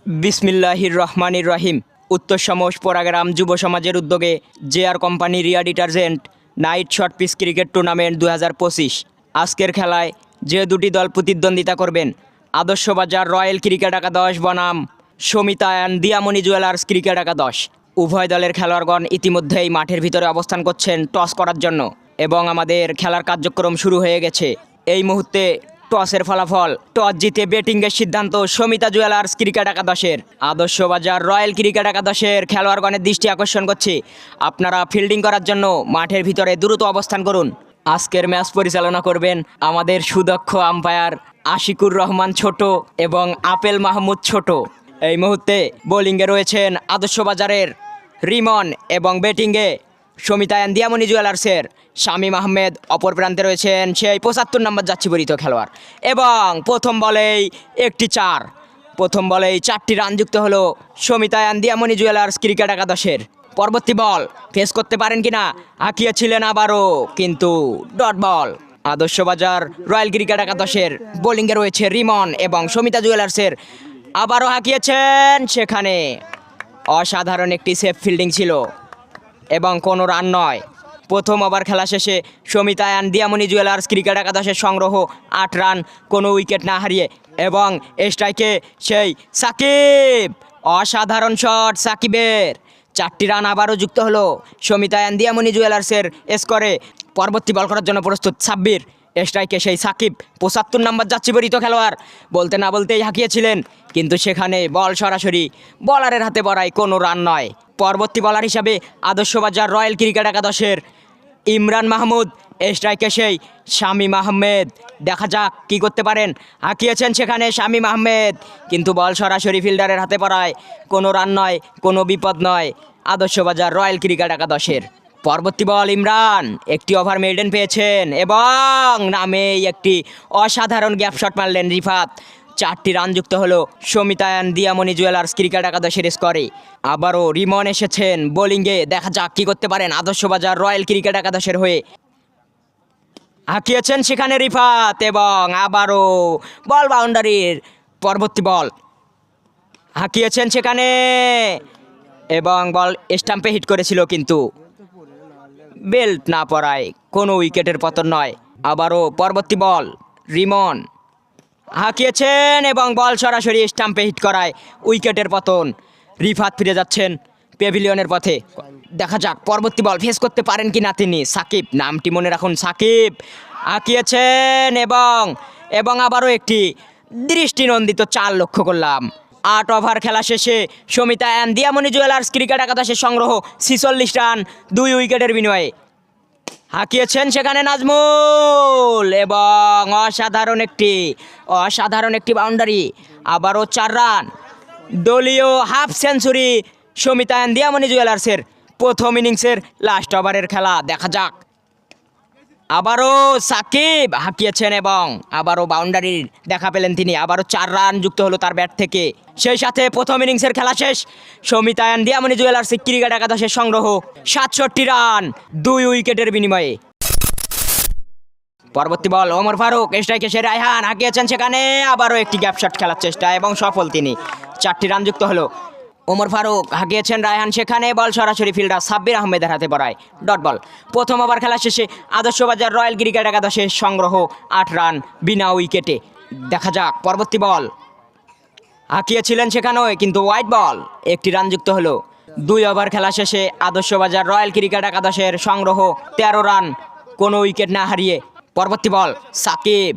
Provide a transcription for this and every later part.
বিসমিল্লাহির রহমানির রহিম। উত্তর সমস পোড়াগ্রাম যুব সমাজের উদ্যোগে JR company Riya detergent night short pitch cricket tournament 2025। আজকের খেলায় যে দুটি দল প্রতিদ্বন্দ্বিতা করবেন, আদর্শ বাজার রয়্যাল ক্রিকেট একাদশ বনাম সমিতা অ্যান্ড দিয়ামণি জুয়েলার্স ক্রিকেট একাদশ। উভয় দলের খেলোয়াড়গণ ইতিমধ্যেই মাঠের ভিতরে অবস্থান করছেন টস করার জন্য এবং আমাদের খেলার কার্যক্রম শুরু হয়ে গেছে। এই মুহূর্তে টসের ফলাফল, টস জিতে ব্যাটিংয়ের সিদ্ধান্ত সমিতা জুয়েলার্স ক্রিকেট একাদশের। আদর্শ বাজার রয়্যাল ক্রিকেট একাদশের খেলোয়াড়গণের দৃষ্টি আকর্ষণ করছি, আপনারা ফিল্ডিং করার জন্য মাঠের ভিতরে দ্রুত অবস্থান করুন। আজকের ম্যাচ পরিচালনা করবেন আমাদের সুদক্ষ আম্পায়ার আশিকুর রহমান ছোট এবং আপেল মাহমুদ ছোট। এই মুহূর্তে বোলিংয়ে রয়েছেন আদর্শ বাজারের রিমন এবং ব্যাটিংয়ে সমিতা অ্যান্ড দিয়ামণি জুয়েলার্সের শামীম আহমেদ। অপর প্রান্তে রয়েছেন সেই 75 নম্বর যাচ্ছিবরিত খেলোয়াড় এবং প্রথম বলেই প্রথম বলেই 4টি রান যুক্ত হলো সমিতা অ্যান্ড দিয়ামণি জুয়েলার্স ক্রিকেট একাদশের। পরবর্তী বল ফেস করতে পারেন কিনা, হাঁকিয়েছিলেন আবারও, কিন্তু ডট বল। আদর্শ বাজার রয়্যাল ক্রিকেট একাদশের বোলিংয়ে রয়েছে রিমন এবং সমিতা জুয়েলার্সের আবারও হাঁকিয়েছেন, সেখানে অসাধারণ একটি সেফ ফিল্ডিং ছিল এবং কোনো রান নয়। প্রথম ওভার খেলা শেষে সমিতা অ্যান্ড দিয়ামণি জুয়েলার্স ক্রিকেট একাদশের সংগ্রহ 8 রান, কোনো উইকেট না হারিয়ে। এবং স্ট্রাইকে সেই সাকিব, অসাধারণ শট সাকিবের। 4টি রান আবারও যুক্ত হলো সমিতা অ্যান্ড দিয়ামণি জুয়েলার্সের স্কোরে। পরবর্তী বল করার জন্য প্রস্তুত সাব্বির। স্ট্রাইকে সেই সাকিব, 75 নম্বর যাচ্ছিবরিত খেলোয়াড়, বলতে না বলতেই হাঁকিয়েছিলেন, কিন্তু সেখানে বল সরাসরি বলারের হাতে পড়ায় কোনো রান নয়। পরবর্তী বলার হিসাবে আদর্শ বাজার রয়্যাল ক্রিকেট একাদশের ইমরান মাহমুদ। স্ট্রাইকে সেই শামীম আহমেদ, দেখা যাক কী করতে পারেন। হাঁকিয়েছেন সেখানে শামীম আহমেদ, কিন্তু বল সরাসরি ফিল্ডারের হাতে পড়ায় কোনো রান নয়, কোনো বিপদ নয় আদর্শ বাজার রয়্যাল ক্রিকেট একাদশের। পরবর্তী বল ইমরান, একটি ওভার মেডেন পেয়েছেন এবং নামেই একটি অসাধারণ গ্যাপ শট মারলেন রিফাত। 4টি রান যুক্ত হলো সমিতা অ্যান্ড দিয়ামণি জুয়েলার্স ক্রিকেট একাদশের স্কোরে। আবারও রিমন এসেছেন বোলিংয়ে, দেখা যাক কী করতে পারেন আদর্শ বাজার রয়্যাল ক্রিকেট একাদশের হয়ে। হাঁকিয়েছেন সেখানে রিফাত এবং আবারও বল বাউন্ডারির। পরবর্তী বল হাঁকিয়েছেন সেখানে এবং বল স্টাম্পে হিট করেছিল, কিন্তু বেল্ট না পড়ায় কোনো উইকেটের পতন নয়। আবারও পরবর্তী বল রিমন হাঁকিয়েছেন এবং বল সরাসরি স্টাম্পে হিট করায় উইকেটের পতন। রিফাত ফিরে যাচ্ছেন প্যাভিলিয়নের পথে, দেখা যাক পরবর্তী বল ফেস করতে পারেন কি না তিনি। সাকিব, নামটি মনে রাখুন, সাকিব হাঁকিয়েছেন এবং আবারও একটি দৃষ্টিনন্দিত 4 লক্ষ্য করলাম। 8 ওভার খেলা শেষে সমিতা অ্যান্ড দিয়ামণি জুয়েলার্স ক্রিকেট একাদশের সংগ্রহ 46 রান 2 উইকেটের বিনিময়ে। হাঁকিয়েছেন সেখানে নাজমুল এবং অসাধারণ একটি বাউন্ডারি। আবারও 4 রান, দলীয় হাফ সেঞ্চুরি সমিতা অ্যান্ড দিয়ামণি জুয়েলার্সের। প্রথম ইনিংসের লাস্ট ওভারের খেলা, দেখা যাক। আবারও সাকিব হাঁকিয়েছেন এবং আবারও বাউন্ডারির দেখা পেলেন তিনি। আবারও 4 রান যুক্ত হলো তার ব্যাট থেকে। সেই সাথে প্রথম ইনিংসের খেলা শেষ, সমিতা অ্যান্ড দিয়ামণি জুয়েলার্স ক্রিকেট একাদশের সংগ্রহ 67 রান 2 উইকেটের বিনিময়ে। পরবর্তী বল ওমর ফারুক। স্ট্রাইকে সে রায়হান, হাঁকিয়েছেন সেখানে আবারও একটি গ্যাপ শট খেলার চেষ্টা এবং সফল তিনি। 4টি রান যুক্ত হলো। ওমর ফারুক হাঁকিয়েছেন রায়হান, সেখানে বল সরাসরি ফিল্ডার সাব্বির আহমেদের হাতে পড়ায় ডট বল। প্রথম ওভার খেলা শেষে আদর্শ বাজার রয়্যাল ক্রিকেট একাদশের সংগ্রহ 8 রান বিনা উইকেটে। দেখা যাক পরবর্তী বল হাঁকিয়েছিলেন সেখানেও, কিন্তু হোয়াইট বল। 1টি রান যুক্ত হলো। 2 ওভার খেলা শেষে আদর্শ বাজার রয়্যাল ক্রিকেট একাদশের সংগ্রহ 13 রান, কোনো উইকেট না হারিয়ে। পরবর্তী বল সাকিব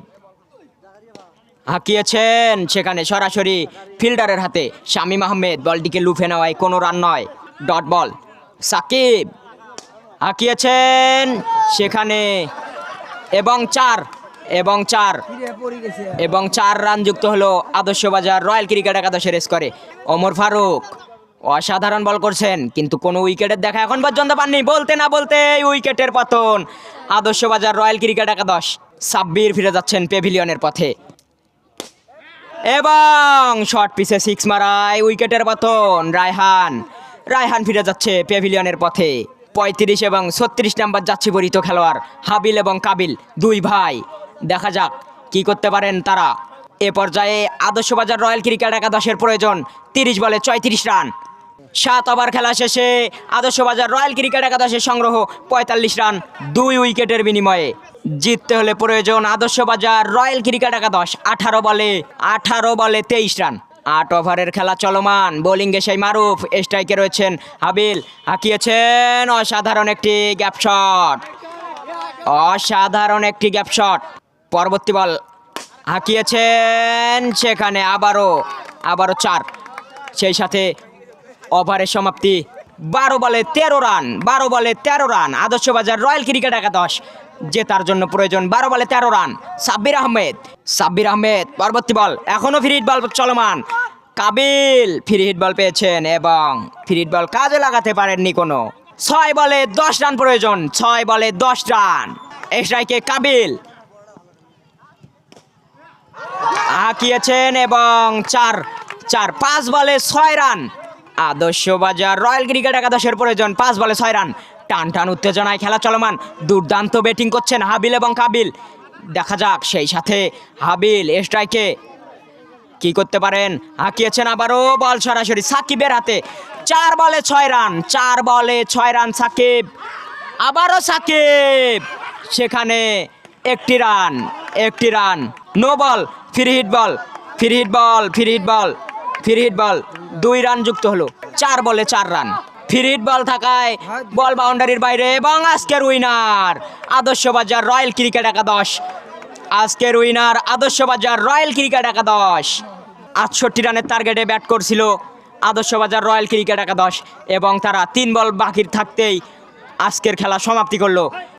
হাঁকিয়েছেন সেখানে সরাসরি ফিল্ডারের হাতে শামীম আহমেদ, বলটিকে লুফে নেওয়ায় কোনো রান নয়, ডট বল। সাকিব হাঁকিয়েছেন সেখানে এবং 4 রান যুক্ত হলো আদর্শ বাজার রয়্যাল ক্রিকেট একাদশের স্কোরে। ওমর ফারুক অসাধারণ বল করছেন, কিন্তু কোনো উইকেটের দেখা এখন পর্যন্ত পাননি। বলতে না বলতে উইকেটের পতন আদর্শ বাজার রয়্যাল ক্রিকেট একাদশ। সাব্বির ফিরে যাচ্ছেন প্যাভিলিয়নের পথে এবং শর্ট পিচে 6 মারায় উইকেটের পতন। রায়হান ফিরে যাচ্ছে প্যাভিলিয়নের পথে। 35 এবং 36 নাম্বার যাচ্ছিবরিত খেলোয়াড় হাবিল এবং কাবিল, 2 ভাই, দেখা যাক কি করতে পারেন তারা। এ পর্যায়ে আদর্শবাজার রয়্যাল ক্রিকেট একাদশের প্রয়োজন 30 বলে 34 রান। 7 ওভার খেলা শেষে আদর্শবাজার রয়্যাল ক্রিকেট একাদশের সংগ্রহ 45 রান 2 উইকেটের বিনিময়ে। জিততে হলে প্রয়োজন আদর্শবাজার রয়্যাল ক্রিকেট একাদশ 18 বলে 23 রান। 8 ওভারের খেলা চলমান। বোলিংয়ে সেই মারুফ, স্ট্রাইকে রয়েছেন হাবিল, হাঁকিয়েছেন অসাধারণ একটি গ্যাপ শট। পরবর্তী বল হাঁকিয়েছেন, সেখানে আবারও 4। সেই সাথে ওভারের সমাপ্তি। 12 বলে 13 রান। আদর্শবাজার রয়্যাল ক্রিকেট একাদশ জেতার জন্য প্রয়োজন 12 বলে 13 রান। সাব্বির আহমেদ পরবর্তী বল, এখনো ফ্রি হিট বল চলমান। কাবিল ফ্রি হিট বল পেয়েছেন এবং ফ্রি হিট বল কাজে লাগাতে পারেননি কোনো। 6 বলে 10 রান প্রয়োজন, 6 বলে 10 রান। স্ট্রাইকে কাবিল হাঁকিয়েছেন এবং 5 বলে 6 রান। আদর্শবাজার রয়্যাল ক্রিকেট একাদশের প্রয়োজন 5 বলে 6 রান। টান উত্তেজনায় খেলা চলমান। দুর্দান্ত ব্যাটিং করছেন হাবিল এবং কাবিল। দেখা যাক সেই সাথে হাবিল স্ট্রাইকে কি করতে পারেন। হাঁকিয়েছেন আবারও, বল সরাসরি সাকিবের হাতে। 4 বলে 6 রান সাকিব। আবারও সাকিব, সেখানে একটি run. No ball, free hit ball 2 run যুক্ত হলো। 4 বলে 4 রান। ফ্রি হিট বল থাকায় বল বাউন্ডারির বাইরে এবং আজকের উইনার আদর্শবাজার রয়্যাল ক্রিকেট একাদশ। 68 রানের টার্গেটে ব্যাট করছিল আদর্শবাজার রয়্যাল ক্রিকেট একাদশ এবং তারা 3 বল বাকি থাকতেই আজকের খেলা সমাপ্তি করলো।